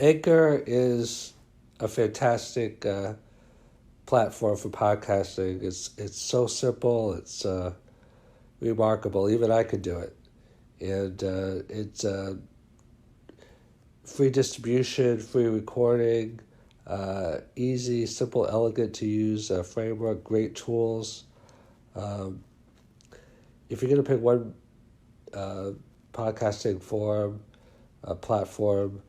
Anchor is a fantastic platform for podcasting. It's so simple. It's remarkable. Even I could do it. And it's free distribution, free recording, easy, simple, elegant to use framework, great tools. If you're going to pick one podcasting forum, platform,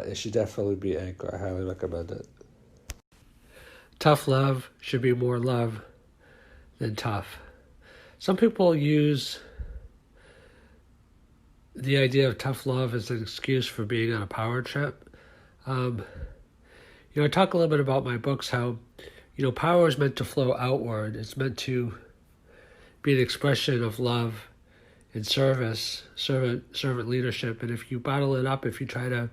it should definitely be Anchor. I highly recommend it. Tough love should be more love than tough. Some people use the idea of tough love as an excuse for being on a power trip. I talk a little bit about my books, how, power is meant to flow outward. It's meant to be an expression of love and service, servant leadership. And if you bottle it up, if you try to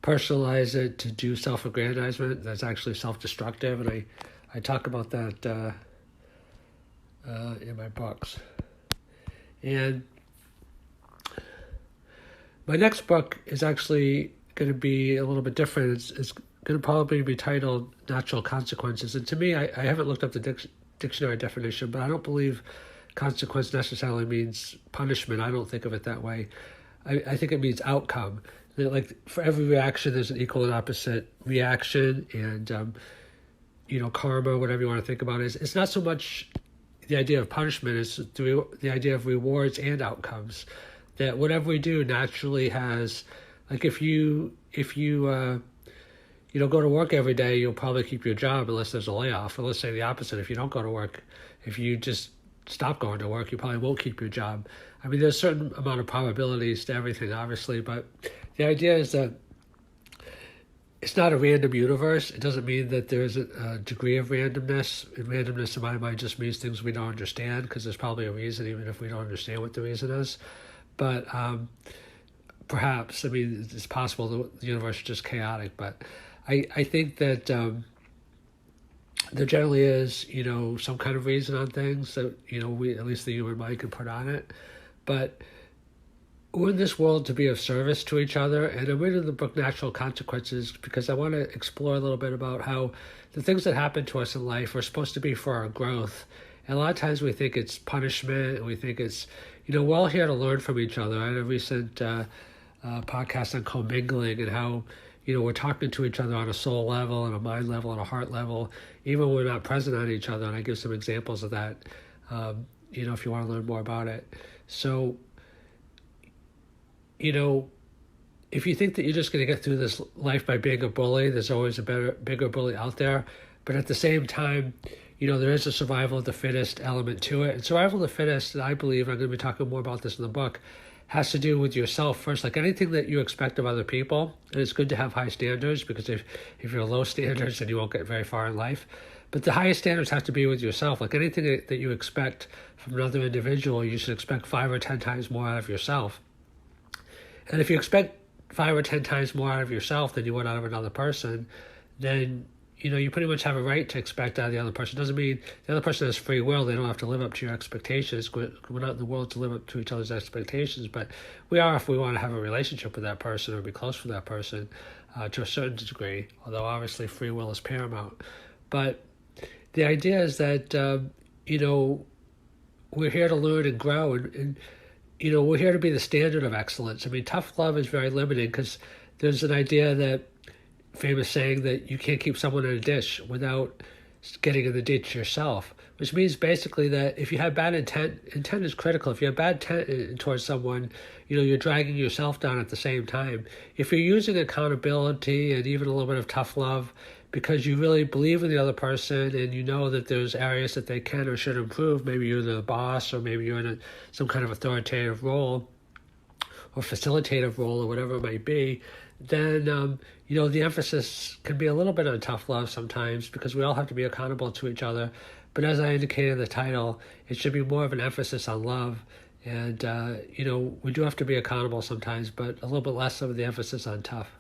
personalize it to do self-aggrandizement, that's actually self-destructive. And I talk about that in my books. And my next book is actually going to be a little bit different. It's going to probably be titled Natural Consequences. And to me, I haven't looked up the dictionary definition, but I don't believe consequence necessarily means punishment. I don't think of it that way. I think it means outcome. Like for every reaction, there's an equal and opposite reaction, and karma, whatever you want to think about it. It's not so much the idea of punishment; it's the idea of rewards and outcomes. That whatever we do naturally has, like if you go to work every day, you'll probably keep your job unless there's a layoff. Or let's say the opposite: if you don't go to work, if you just stop going to work, you probably won't keep your job. I mean, there's a certain amount of probabilities to everything, obviously, but the idea is that it's not a random universe. It doesn't mean that there's a degree of randomness. And randomness, in my mind, just means things we don't understand, because there's probably a reason, even if we don't understand what the reason is. But perhaps, it's possible the universe is just chaotic, but I think that there generally is, some kind of reason on things that, we, at least the human mind, can put on it. But we're in this world to be of service to each other, and I'm reading the book Natural Consequences because I want to explore a little bit about how the things that happen to us in life are supposed to be for our growth. And a lot of times we think it's punishment, and we think it's, we're all here to learn from each other. I had a recent podcast on commingling and how, we're talking to each other on a soul level and a mind level and a heart level, even when we're not present on each other. And I give some examples of that, if you want to learn more about it. So, if you think that you're just going to get through this life by being a bully, there's always a bigger bully out there. But at the same time, there is a survival of the fittest element to it. And survival of the fittest, I believe, I'm going to be talking more about this in the book, has to do with yourself first. Like anything that you expect of other people, and it's good to have high standards, because if you're low standards, then you won't get very far in life. But the highest standards have to be with yourself. Like anything that you expect from another individual, you should expect 5 or 10 times more out of yourself. And if you expect 5 or 10 times more out of yourself than you would out of another person, then you pretty much have a right to expect out of the other person. It doesn't mean the other person has free will. They don't have to live up to your expectations. We're not in the world to live up to each other's expectations, but we are if we want to have a relationship with that person or be close with that person to a certain degree, although obviously free will is paramount. But the idea is that, we're here to learn and grow, and we're here to be the standard of excellence. Tough love is very limited, because there's an idea that, famous saying, that you can't keep someone in a dish without getting in the ditch yourself, which means basically that if you have bad intent is critical. If you have bad intent towards someone, you're dragging yourself down at the same time. If you're using accountability and even a little bit of tough love because you really believe in the other person and you know that there's areas that they can or should improve, maybe you're the boss or maybe you're in some kind of authoritative role or facilitative role or whatever it might be, then, the emphasis can be a little bit on tough love sometimes, because we all have to be accountable to each other. But as I indicated in the title, it should be more of an emphasis on love. And, we do have to be accountable sometimes, but a little bit less of the emphasis on tough.